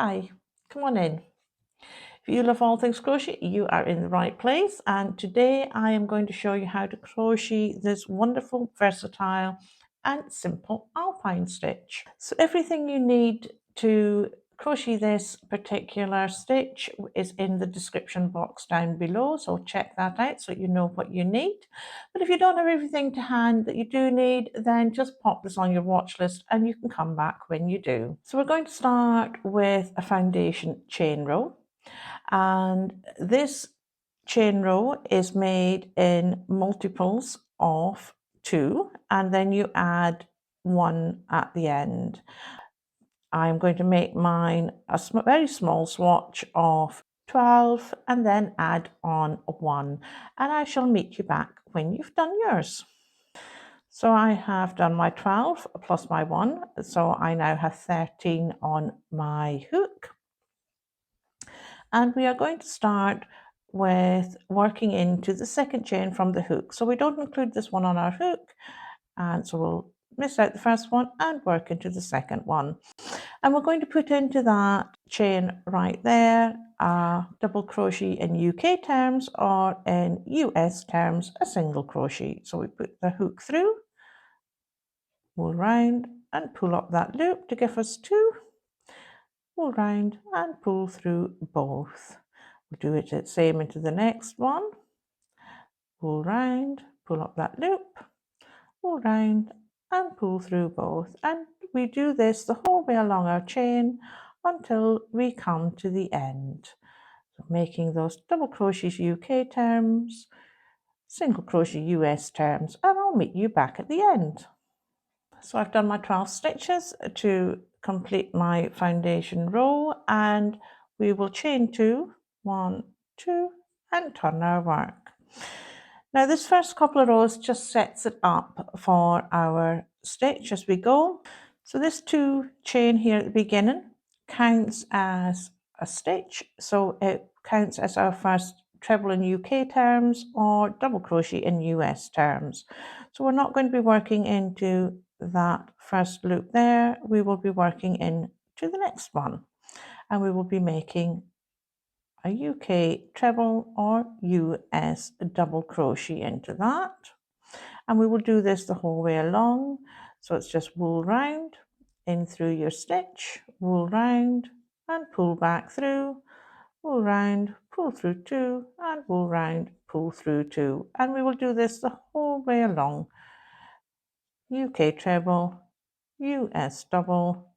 Hi, come on in. If you love all things crochet, you are in the right place, and today I am going to show you how to crochet this wonderful, versatile and simple alpine stitch. So everything you need to crochet this particular stitch is in the description box down below, so check that out so you know what you need. But if you don't have everything to hand that you do need, then just pop this on your watch list and you can come back when you do. So we're going to start with a foundation chain row, and this chain row is made in multiples of 2, and then you add 1 at the end. I'm going to make mine a very small swatch of 12 and then add on 1, and I shall meet you back when you've done yours. So I have done my 12 plus my 1, so I now have 13 on my hook. And we are going to start with working into the second chain from the hook. So we don't include this one on our hook, and so we'll miss out the first one and work into the second one. And we're going to put into that chain right there a double crochet in UK terms, or in US terms a single crochet. So we put the hook through, pull round and pull up that loop to give us 2, pull round and pull through both. We'll do it the same into the next one, pull round, pull up that loop, pull round and pull through both, and we do this the whole way along our chain until we come to the end. So making those double crochets UK terms, single crochet US terms, and I'll meet you back at the end. So I've done my 12 stitches to complete my foundation row, and we will chain 2, 1, 2, and turn our work. Now this first couple of rows just sets it up for our stitch as we go. So this 2 chain here at the beginning counts as a stitch, so it counts as our first treble in UK terms or double crochet in US terms. So we're not going to be working into that first loop there, we will be working into the next one, and we will be making a UK treble or US double crochet into that, and we will do this the whole way along. So it's just wool round, in through your stitch, wool round and pull back through, wool round, pull through 2, and wool round, pull through 2, and we will do this the whole way along. UK treble, US double,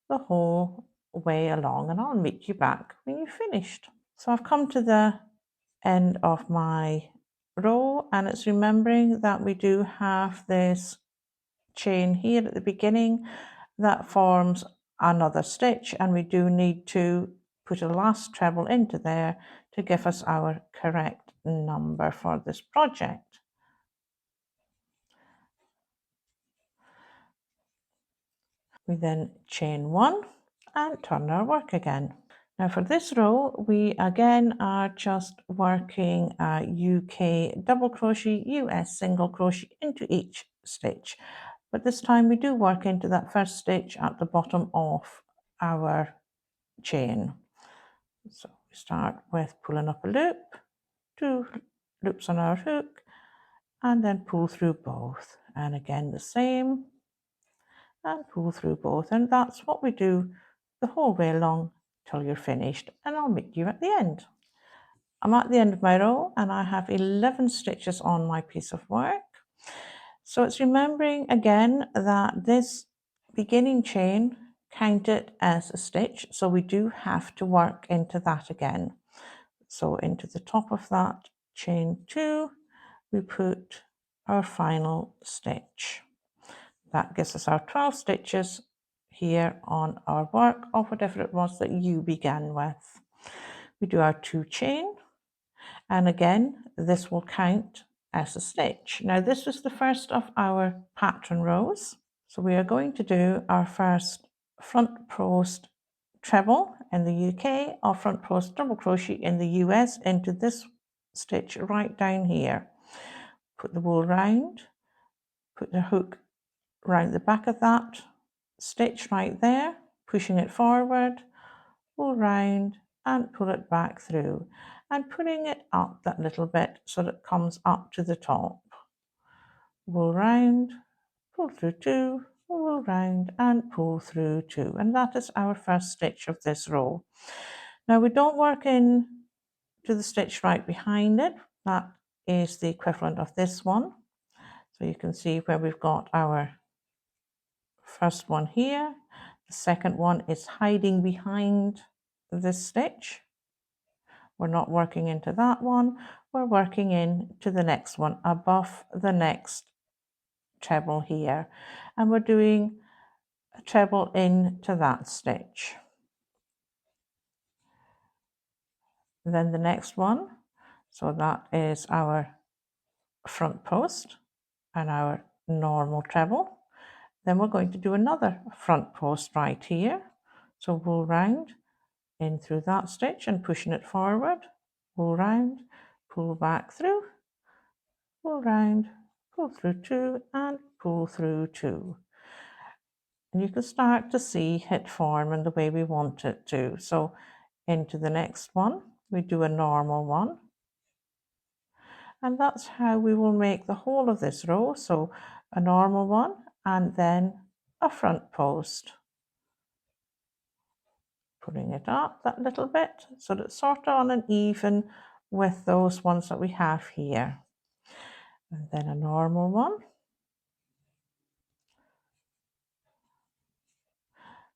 the whole way along, and I'll meet you back when you've finished. So I've come to the end of my row, and it's remembering that we do have this chain here at the beginning that forms another stitch, and we do need to put a last treble into there to give us our correct number for this project. We then chain 1 and turn our work again. Now for this row, we again are just working a UK double crochet, US single crochet into each stitch. But this time we do work into that first stitch at the bottom of our chain. So we start with pulling up a loop, 2 loops on our hook, and then pull through both. And again the same, and pull through both. And that's what we do the whole way along till you're finished, and I'll meet you at the end. I'm at the end of my row and I have 11 stitches on my piece of work. So it's remembering again that this beginning chain counted as a stitch, so we do have to work into that again. So into the top of that chain 2, we put our final stitch. That gives us our 12 stitches here on our work, or whatever it was that you began with. We do our 2 chain, and again this will count as a stitch. Now this is the first of our pattern rows, so we are going to do our first front post treble in the UK or front post double crochet in the US into this stitch right down here. Put the wool round, put the hook round the back of that stitch right there, pushing it forward, pull round and pull it back through, and pulling it up that little bit so that it comes up to the top. Pull round, pull through two, pull round and pull through two, and that is our first stitch of this row. Now we don't work in to the stitch right behind it. That is the equivalent of this one. So you can see where we've got our first one here. The second one is hiding behind this stitch. We're not working into that one. We're working into the next one above the next treble here. And we're doing a treble into that stitch. Then the next one. So that is our front post and our normal treble. Then we're going to do another front post right here. So pull round in through that stitch and pushing it forward, pull round, pull back through, pull round, pull through two and pull through two. And you can start to see it form in the way we want it to. So into the next one, we do a normal one. And that's how we will make the whole of this row. So a normal one and then a front post. Putting it up that little bit so that it's sort of on an even with those ones that we have here. And then a normal one.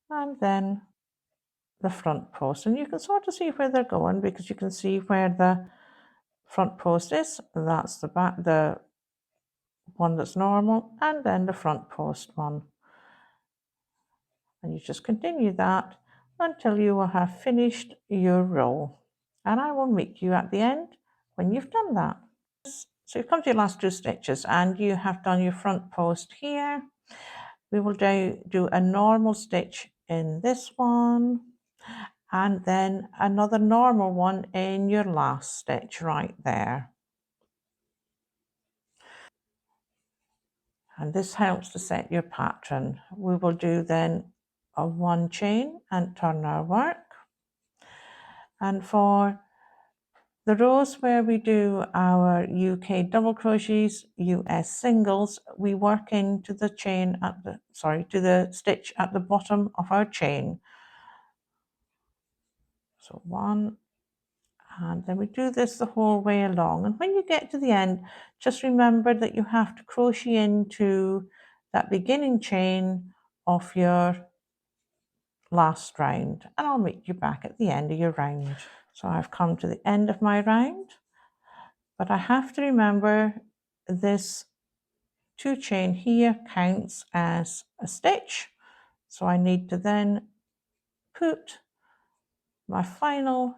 And then the front post. And you can sort of see where they're going because you can see where the front post is. That's the back, the one that's normal, and then the front post one. And you just continue that until you will have finished your row. And I will meet you at the end when you've done that. So you've come to your last two stitches and you have done your front post here. We will do a normal stitch in this one and then another normal one in your last stitch right there. And this helps to set your pattern. We will do then a one chain and turn our work. And for the rows where we do our UK double crochets, US singles, we work into the chain at the, to the stitch at the bottom of our chain. So one, and then we do this the whole way along. And when you get to the end, just remember that you have to crochet into that beginning chain of your last round. And I'll meet you back at the end of your round. So I've come to the end of my round. But I have to remember this two chain here counts as a stitch. So I need to then put my final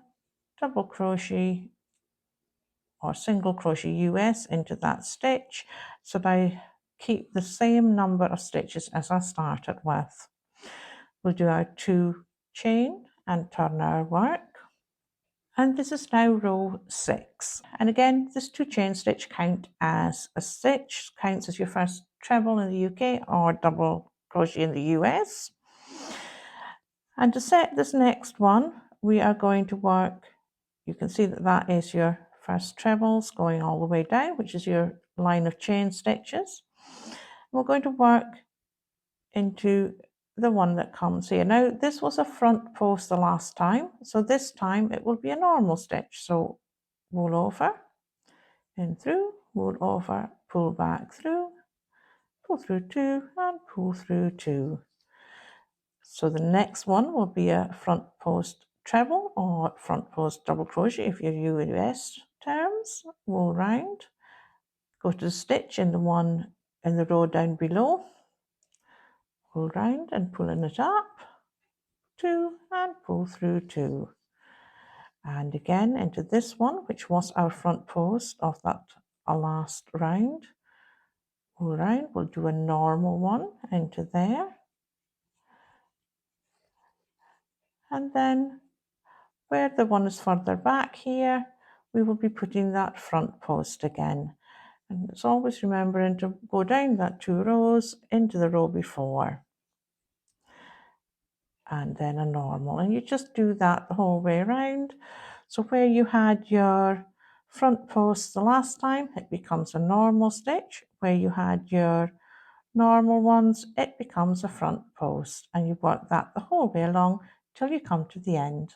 double crochet or single crochet US into that stitch so that I keep the same number of stitches as I started with. We'll do our two chain and turn our work. And this is now row 6. And again, this two chain stitch count as a stitch, counts as your first treble in the UK or double crochet in the US. And to set this next one, we are going to work, you can see that that is your first trebles going all the way down, which is your line of chain stitches. We're going to work into the one that comes here. Now this was a front post the last time, so this time it will be a normal stitch. So wool over, in through, wool over, pull back through, pull through two and pull through two. So the next one will be a front post treble or front post double crochet if you're US terms. Wool round, go to the stitch in the one in the row down below, pull round and pulling it up, two and pull through two. And again into this one, which was our front post of that last round. Pull round, we'll do a normal one into there. And then where the one is further back here, we will be putting that front post again. And it's always remembering to go down that 2 rows into the row before. and then a normal, and you just do that the whole way around. So where you had your front post the last time, it becomes a normal stitch. Where you had your normal ones, it becomes a front post, and you work that the whole way along till you come to the end.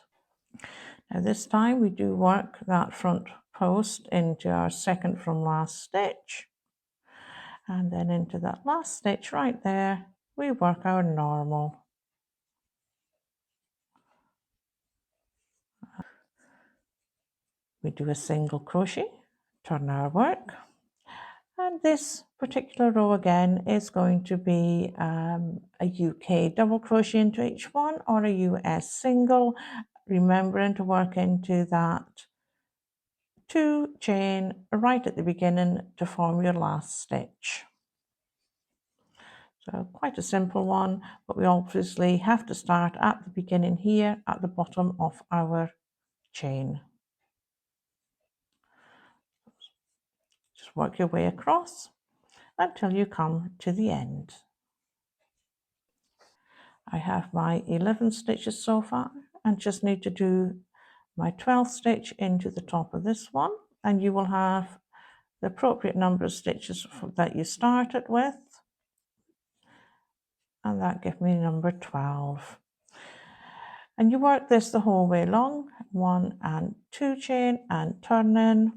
Now this time we do work that front post into our second from last stitch, and then into that last stitch right there we work our normal. We do a single crochet, turn our work, and this particular row again is going to be a UK double crochet into each one, or a US single, remembering to work into that 2 chain right at the beginning to form your last stitch. So quite a simple one, but we obviously have to start at the beginning here at the bottom of our chain. Just work your way across until you come to the end. I have my 11 stitches so far and just need to do my 12th stitch into the top of this one, and you will have the appropriate number of stitches that you started with, and that gives me number 12. And you work this the whole way along, 1 and 2 chain and turn in,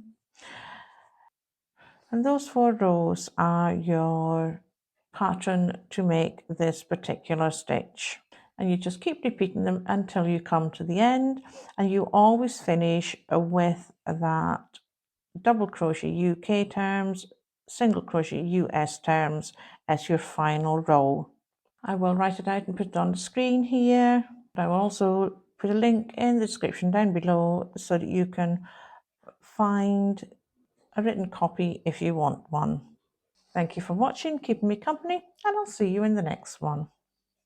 and those 4 rows are your pattern to make this particular stitch, and you just keep repeating them until you come to the end, and you always finish with that double crochet UK terms, single crochet US terms as your final row. I will write it out and put it on the screen here. I will also put a link in the description down below so that you can find a written copy if you want one. Thank you for watching, keeping me company, and I'll see you in the next one.